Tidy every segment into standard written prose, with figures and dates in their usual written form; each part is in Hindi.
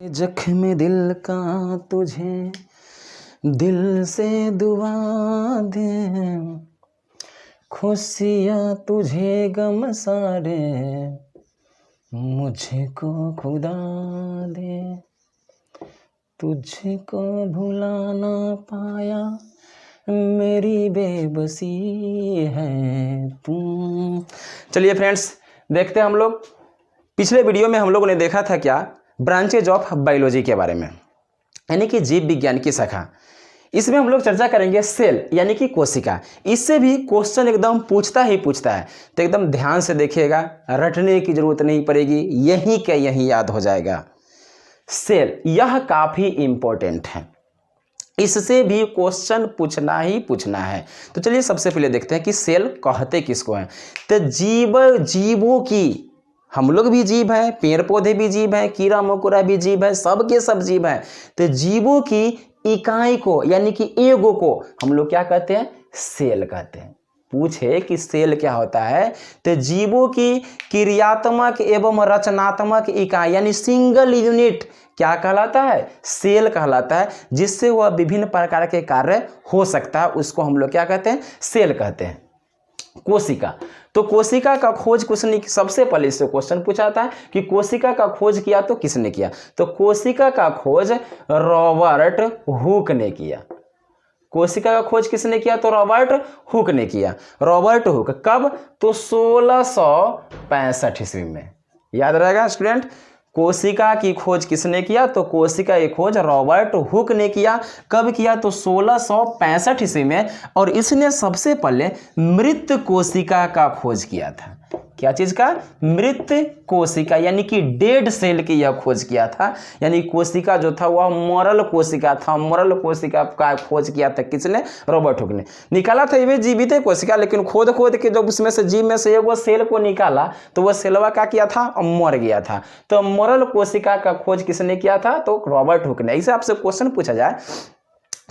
जख्म दिल का तुझे दिल से दुआ दे, खुशियाँ तुझे गम सारे मुझको खुदा दे, तुझको भुला ना पाया मेरी बेबसी है तू। चलिए फ्रेंड्स, देखते हैं हम लोग। पिछले वीडियो में हम लोगों ने देखा था क्या, ब्रांचेज ऑफ बायोलॉजी के बारे में, यानी कि जीव विज्ञान की शाखा। इसमें हम लोग चर्चा करेंगे सेल यानी कि कोशिका। इससे भी क्वेश्चन एकदम पूछता है, तो एकदम ध्यान से देखिएगा, रटने की जरूरत नहीं पड़ेगी, यहीं के यहीं याद हो जाएगा। सेल, यह काफी इंपॉर्टेंट है, इससे भी क्वेश्चन पूछना ही पूछना है। तो चलिए सबसे पहले देखते हैं कि सेल कहते किसको हैं। तो जीवों की, हम लोग भी जीव हैं, पेड़ पौधे भी जीव हैं, कीड़ा मकोड़ा भी जीव है, सब के सब जीव हैं। तो जीवों की इकाई को यानी कि एगो को हम लोग क्या कहते हैं, सेल कहते हैं। पूछे कि सेल क्या होता है, तो जीवों की क्रियात्मक एवं रचनात्मक इकाई यानी सिंगल यूनिट क्या कहलाता है, सेल कहलाता है, जिससे वह विभिन्न प्रकार के कार्य हो सकता है, उसको हम लोग क्या कहते हैं, सेल कहते हैं। कोशिका, तो कोशिका का खोज किसने, सबसे पहले इससे क्वेश्चन पूछा था कि कोशिका का खोज किया तो किसने किया, तो कोशिका का खोज रॉबर्ट हुक ने किया। कोशिका का खोज किसने किया, तो रॉबर्ट हुक ने किया। रॉबर्ट हुक कब, तो 1665 ईस्वी में। याद रहेगा स्टूडेंट, कोशिका की खोज किसने किया, तो कोशिका की खोज रॉबर्ट हुक ने किया। कब किया, तो 1665 ईस्वी में। और इसने सबसे पहले मृत कोशिका का खोज किया था। क्या चीज का, मृत कोशिका यानी कि डेड सेल की यह खोज किया था। यानी कोशिका जो था वह मरल कोशिका था, मरल कोशिका का खोज किया था किसने, रॉबर्ट हुक ने। निकाला था ये जीवित कोशिका, लेकिन खोद के जब उसमें से जीव में से एक वो सेल को निकाला तो वह सेलवा का किया था, मर गया था। तो मरल कोशिका का खोज किसने किया था, तो रॉबर्ट हुक ने। इसे आपसे क्वेश्चन पूछा जाए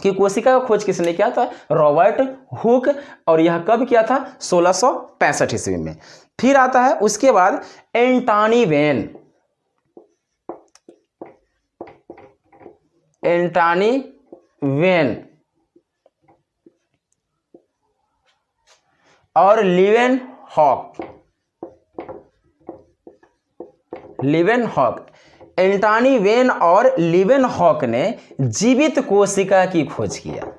कि कोशिका का खोज किसने किया था, रॉबर्ट हुक, और यह कब किया था, 1665 ईस्वी में। फिर आता है उसके बाद एंटनी वेन। एंटनी वेन और लीवेनहॉक। एंटनी वेन और लीवेनहॉक ने जीवित कोशिका की खोज किया।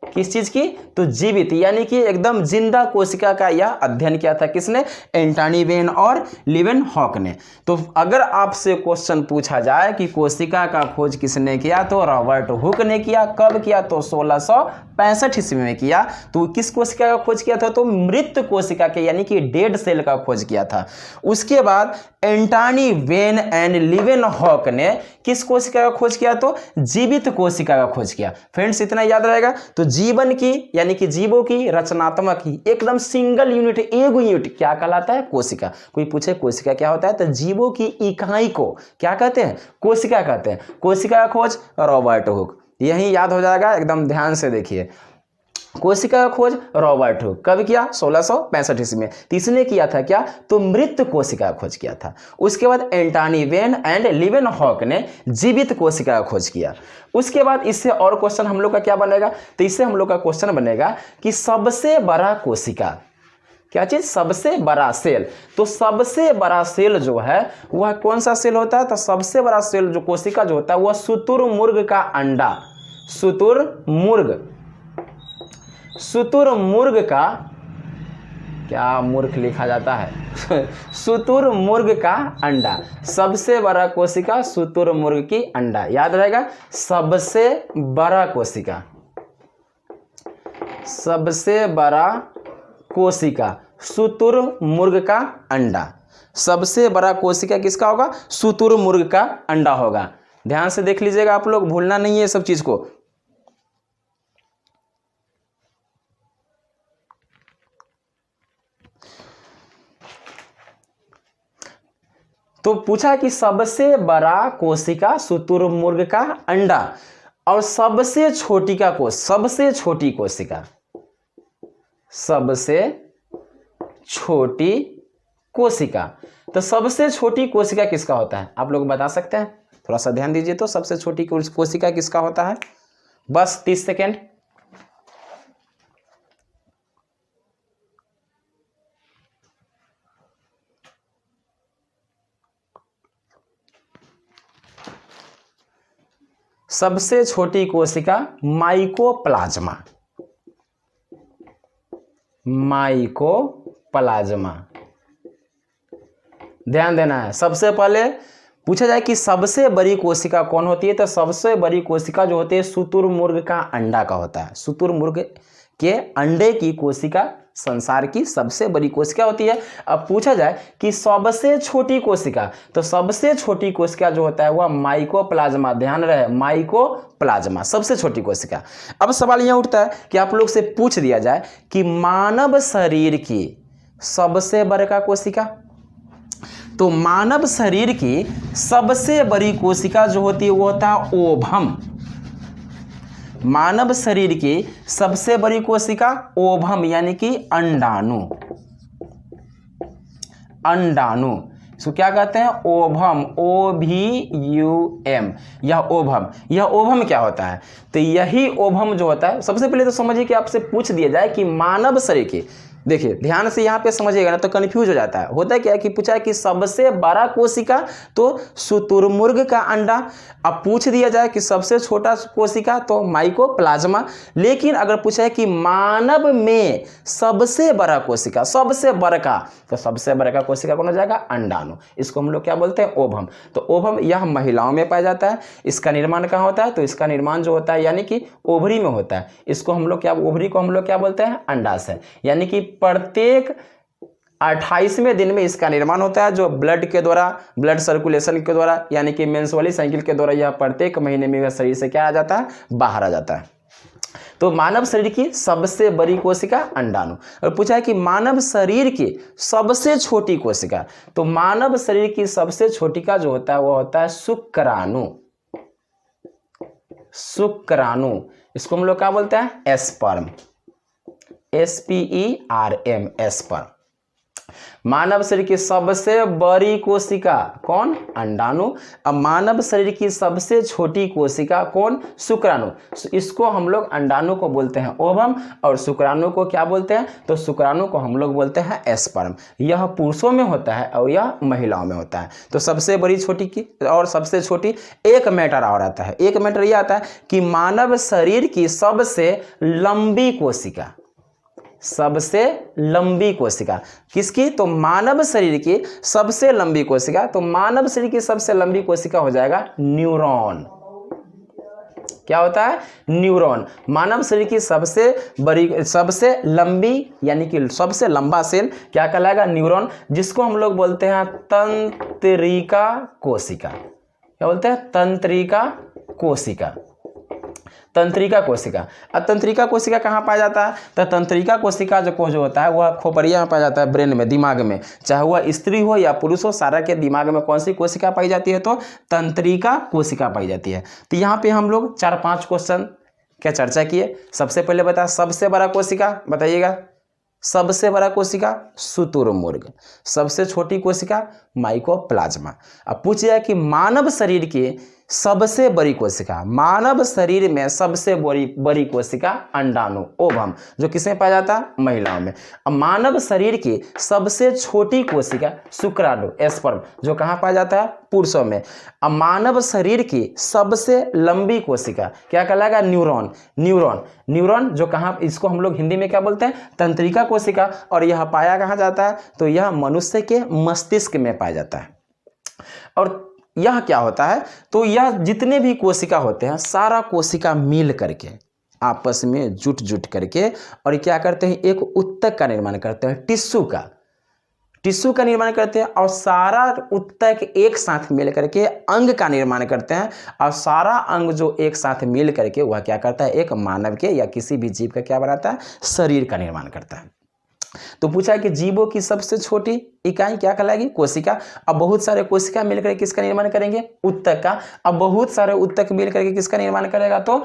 किस चीज की, तो जीवित यानी कि एकदम जिंदा कोशिका का यह अध्ययन किया था किसने, एंटनी वेन और लीवेनहॉक ने। तो अगर आपसे क्वेश्चन पूछा जाए कि कोशिका का खोज किसने किया, तो रॉबर्ट हुक ने किया। कब किया, तो 1665 ईस्वी में किया। तो किस कोशिका का खोज किया था, तो मृत कोशिका के यानी कि डेड सेल का खोज किया था। उसके बाद एंटनी वेन एंड लीवेनहॉक ने किस कोशिका का खोज किया, तो जीवित कोशिका का खोज किया। फ्रेंड्स इतना याद रहेगा। तो जीवन की यानी कि जीवों की रचनात्मक ही एकदम सिंगल यूनिट, एक यूनिट क्या कहलाता है, कोशिका। कोई पूछे कोशिका क्या होता है, तो जीवों की इकाई को क्या कहते हैं, कोशिका कहते हैं। कोशिका का खोज रॉबर्ट हुक, यही याद हो जाएगा, एकदम ध्यान से देखिए। कोशिका का खोज रॉबर्ट हुक कब किया, 1665 ईस्वी में। तीसरे किया था क्या, तो मृत कोशिका का खोज किया था। उसके बाद एंटनी वेन एंड लीवेनहॉक ने जीवित कोशिका का खोज किया। उसके बाद इससे और क्वेश्चन हम लोग का क्या बनेगा, तो इससे हम लोग का क्वेश्चन बनेगा कि सबसे बड़ा कोशिका, क्या चीज, सबसे बड़ा सेल। तो सबसे बड़ा सेल जो है वह कौन सा सेल होता है, तो सबसे बड़ा सेल जो कोशिका जो होता है वह शुतुरमुर्ग का अंडा, शुतुरमुर्ग का, क्या मूर्ख लिखा जाता है शुतुरमुर्ग का अंडा। सबसे बड़ा कोशिका शुतुरमुर्ग की अंडा, याद रहेगा। सबसे बड़ा कोशिका, सबसे बड़ा कोशिका शुतुरमुर्ग का अंडा। सबसे बड़ा कोशिका किसका होगा, शुतुरमुर्ग का अंडा होगा। ध्यान से देख लीजिएगा आप लोग, भूलना नहीं है सब चीज को। तो पूछा कि सबसे बड़ा कोशिका शुतुरमुर्ग का अंडा और सबसे छोटी का कोश, सबसे छोटी कोशिका, सबसे छोटी कोशिका। तो सबसे छोटी कोशिका किसका होता है, आप लोग बता सकते हैं। थोड़ा सा ध्यान दीजिए। तो सबसे छोटी कोशिका किसका होता है? बस 30 सेकेंड। सबसे छोटी कोशिका माइकोप्लाज्मा। माइकोप्लाज्मा, ध्यान देना है। सबसे पहले पूछा जाए कि सबसे बड़ी कोशिका कौन होती है, तो सबसे बड़ी कोशिका जो होती है शुतुरमुर्ग का अंडा का होता है। शुतुरमुर्ग के अंडे की कोशिका संसार की सबसे बड़ी कोशिका होती है। अब पूछा जाए कि सबसे छोटी कोशिका, तो सबसे छोटी कोशिका जो होता है वह माइकोप्लाज्मा। ध्यान रहे, माइकोप्लाज्मा सबसे छोटी कोशिका। अब सवाल यह उठता है कि आप लोग से पूछ दिया जाए कि मानव शरीर की सबसे बड़ा कोशिका, तो मानव शरीर की सबसे बड़ी कोशिका जो होती है वो होता है ओभम। मानव शरीर की सबसे बड़ी कोशिका ओभम यानी कि अंडाणु। अंडाणु इसको क्या कहते हैं? ओभम, OVUM, यह ओभम। यह ओभम क्या होता है? तो यही ओभम जो होता है, सबसे पहले तो समझिए कि आपसे पूछ दिया जाए कि मानव शरीर की, देखिए ध्यान से यहाँ पे समझिएगा ना तो कंफ्यूज हो जाता है। होता है क्या कि पूछा है कि सबसे बड़ा कोशिका तो शुतुरमुर्ग का अंडा। अब पूछ दिया जाए कि सबसे छोटा कोशिका तो माइकोप्लाज्मा। लेकिन अगर पूछा है कि मानव में सबसे बड़ा कोशिका, सबसे बड़ा, तो सबसे बड़ा कोशिका कौन हो जाएगा? अंडाणु। इसको हम लोग क्या बोलते हैं? ओभम। तो ओभम यह महिलाओं में पाया जाता है। इसका निर्माण कहाँ होता है? तो इसका निर्माण जो होता है यानी कि ओवरी में होता है। इसको हम लोग क्या, ओवरी को हम लोग क्या बोलते हैं? अंडाशय। यानी कि प्रत्येक 28वें दिन में इसका निर्माण होता है, जो ब्लड के द्वारा, ब्लड सर्कुलेशन के द्वारा यानी कि मेंस वाली साइकिल के द्वारा यह प्रत्येक महीने में शरीर से क्या आ जाता है? बाहर आ जाता है। तो मानव शरीर की सबसे बड़ी कोशिका अंडाणु। और पूछा है कि मानव शरीर की सबसे छोटी कोशिका, तो मानव शरीर की सबसे छोटी का जो होता है वो होता है शुक्राणु। शुक्राणु, इसको हम लोग क्या बोलते हैं? एस्पर्म। SPERM, sperm. मानव शरीर की सबसे बड़ी कोशिका कौन? अंडाणु। अब मानव शरीर की सबसे छोटी कोशिका कौन? शुक्राणु। इसको हम लोग अंडाणु को बोलते हैं ओवम, और शुक्राणु को क्या बोलते हैं? तो शुक्राणु को हम लोग बोलते हैं एस्पर्म। यह पुरुषों में होता है और यह महिलाओं में होता है। तो सबसे बड़ी छोटी की और सबसे छोटी, एक मैटर और आता है। एक मैटर यह आता है कि मानव शरीर की सबसे लंबी कोशिका, सबसे लंबी कोशिका किसकी? तो मानव शरीर की सबसे लंबी कोशिका, तो मानव शरीर की सबसे लंबी कोशिका हो जाएगा न्यूरॉन। क्या होता है? न्यूरॉन। मानव शरीर की सबसे बड़ी, सबसे लंबी यानी कि सबसे लंबा सेल क्या कहलाएगा? न्यूरॉन, जिसको हम लोग बोलते हैं तंत्रिका कोशिका। क्या बोलते हैं? तंत्रिका कोशिका। तंत्रिका कोशिका। अब तंत्रिका कोशिका कहाँ पाया जाता है? तो तंत्रिका कोशिका जो होता है वह खोपड़िया में पाया जाता है, ब्रेन में, दिमाग में। चाहे वह स्त्री हो या पुरुष हो, सारा के दिमाग में कौन सी कोशिका पाई जाती है? तो तंत्रिका कोशिका पाई जाती है। तो यहाँ पे हम लोग 4-5 क्वेश्चन क्या चर्चा किए। सबसे पहले बताया सबसे बड़ा कोशिका, बताइएगा। सबसे बड़ा कोशिका शुतुरमुर्ग, सबसे छोटी कोशिका माइकोप्लाज्मा। अब पूछ जाए कि मानव शरीर की सबसे बड़ी कोशिका, मानव शरीर में सबसे बड़ी कोशिका अंडाणु, ओवम, जो किसमें पाया जाता है? महिलाओं में। अब मानव शरीर की सबसे छोटी कोशिका शुक्राणु, एस्पर्म, जो कहाँ पाया जाता है? पुरुषों में। अब मानव शरीर की सबसे लंबी कोशिका क्या कहलाएगा? न्यूरॉन। न्यूरॉन जो कहाँ, इसको हम लोग हिंदी में क्या बोलते हैं? तंत्रिका कोशिका। और यह पाया कहाँ जाता है? तो यह मनुष्य के मस्तिष्क में पाया जाता है। और यह क्या होता है? तो यह जितने भी कोशिका होते हैं, सारा कोशिका मिल करके आपस में जुट करके और क्या करते हैं? एक उत्तक का निर्माण करते हैं, टिश्यू का निर्माण करते हैं। और सारा उत्तक एक साथ मिल करके अंग का निर्माण करते हैं। और सारा अंग जो एक साथ मिल करके वह क्या करता है? एक मानव के या किसी भी जीव का क्या बनाता है? शरीर का निर्माण करता है। तो पूछा है कि जीवों की सबसे छोटी इकाई क्या कहलाएगी? कोशिका। अब बहुत सारे कोशिका मिलकर किसका निर्माण करेंगे? उत्तक का। अब बहुत सारे उत्तक मिलकर के किसका निर्माण करेगा? तो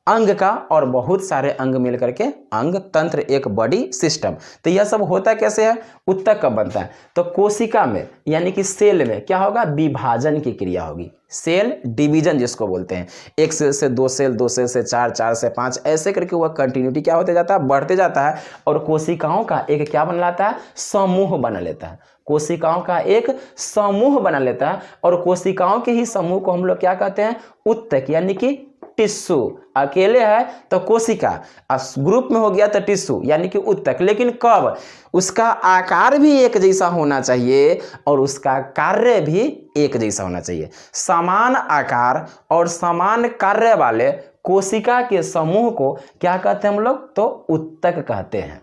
अंग का और बहुत सारे अंग मिल करके अंग तंत्र, एक बॉडी सिस्टम। तो यह सब होता कैसे है, ऊतक कब बनता है, तो कोशिका में यानी कि सेल में क्या होगा, विभाजन की क्रिया होगी, सेल डिवीजन जिसको बोलते हैं। एक सेल से दो सेल, दो सेल से चार, चार से पाँच, ऐसे करके वह कंटिन्यूटी क्या होते जाता है, बढ़ते जाता है और कोशिकाओं का एक क्या बना लेता है, समूह बना लेता है। कोशिकाओं का एक समूह बना लेता है और कोशिकाओं के ही समूह को हम लोग क्या कहते हैं, ऊतक यानी कि टिश्यू। अकेले है तो कोशिका, ग्रुप में हो गया तो टिश्यू यानी कि ऊतक। लेकिन कब, उसका आकार भी एक जैसा होना चाहिए और उसका कार्य भी एक जैसा होना चाहिए। समान आकार और समान कार्य वाले कोशिका के समूह को क्या कहते हैं हम लोग, तो ऊतक कहते हैं।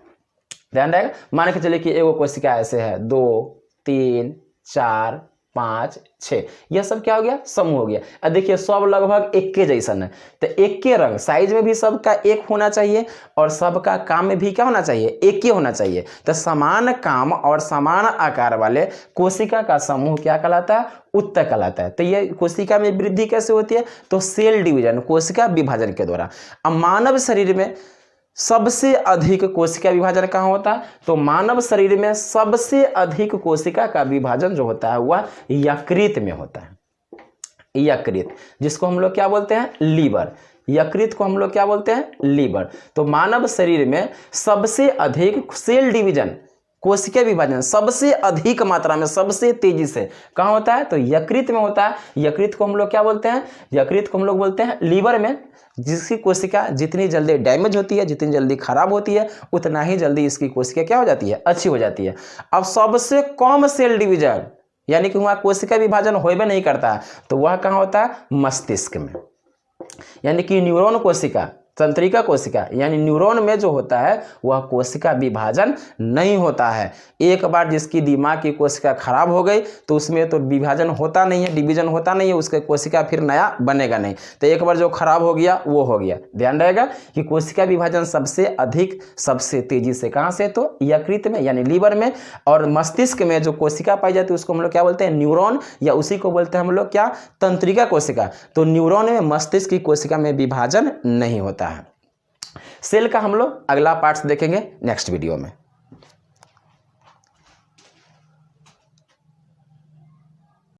ध्यान रहेगा। मान के चलिए कि एगो कोशिका ऐसे है, 2 3 4 5 6, यह सब क्या हो गया, समूह हो गया। अब देखिए सब लगभग एक के जैसन है, तो एक के रंग, साइज में भी सबका एक होना चाहिए और सबका काम में भी क्या होना चाहिए, एक ही होना चाहिए। तो समान काम और समान आकार वाले कोशिका का समूह क्या कहलाता है, ऊतक कहलाता है। तो ये कोशिका में वृद्धि कैसे होती है, तो सेल डिवीजन, कोशिका विभाजन के द्वारा। अब मानव शरीर में सबसे अधिक कोशिका विभाजन कहाँ होता है, तो मानव शरीर में सबसे अधिक कोशिका का विभाजन जो होता है वह यकृत में होता है। यकृत जिसको हम लोग क्या बोलते हैं, लीवर। यकृत को हम लोग क्या बोलते हैं, लीवर। तो मानव शरीर में सबसे अधिक सेल डिवीजन, कोशिका विभाजन सबसे अधिक मात्रा में, सबसे तेजी से कहाँ होता है, तो यकृत में होता है। यकृत को हम लोग क्या बोलते हैं, यकृत को हम लोग बोलते हैं लीवर में। जिसकी कोशिका जितनी जल्दी डैमेज होती है, जितनी जल्दी खराब होती है, उतना ही जल्दी इसकी कोशिका क्या हो जाती है, अच्छी हो जाती है। अब सबसे कम सेल डिवीजन यानी कि वहाँ कोशिका विभाजन होबे नहीं करता, तो वह कहाँ होता है, मस्तिष्क में। यानी कि न्यूरॉन कोशिका, तंत्रिका कोशिका यानी न्यूरॉन में जो होता है वह कोशिका विभाजन नहीं होता है। एक बार जिसकी दिमाग की कोशिका खराब हो गई तो उसमें तो विभाजन होता नहीं है, डिवीजन होता नहीं है, उसके कोशिका फिर नया बनेगा नहीं। तो एक बार जो खराब हो गया वो हो गया। ध्यान रहेगा कि कोशिका विभाजन सबसे अधिक, सबसे तेजी से कहाँ से, तो यकृत में यानी लीवर में। और मस्तिष्क में जो कोशिका पाई जाती है उसको हम लोग क्या बोलते हैं, न्यूरॉन, या उसी को बोलते हैं हम लोग क्या, तंत्रिका कोशिका। तो न्यूरॉन में, मस्तिष्क की कोशिका में विभाजन नहीं होता है। सेल का हम लोग अगला पार्ट्स देखेंगे नेक्स्ट वीडियो में।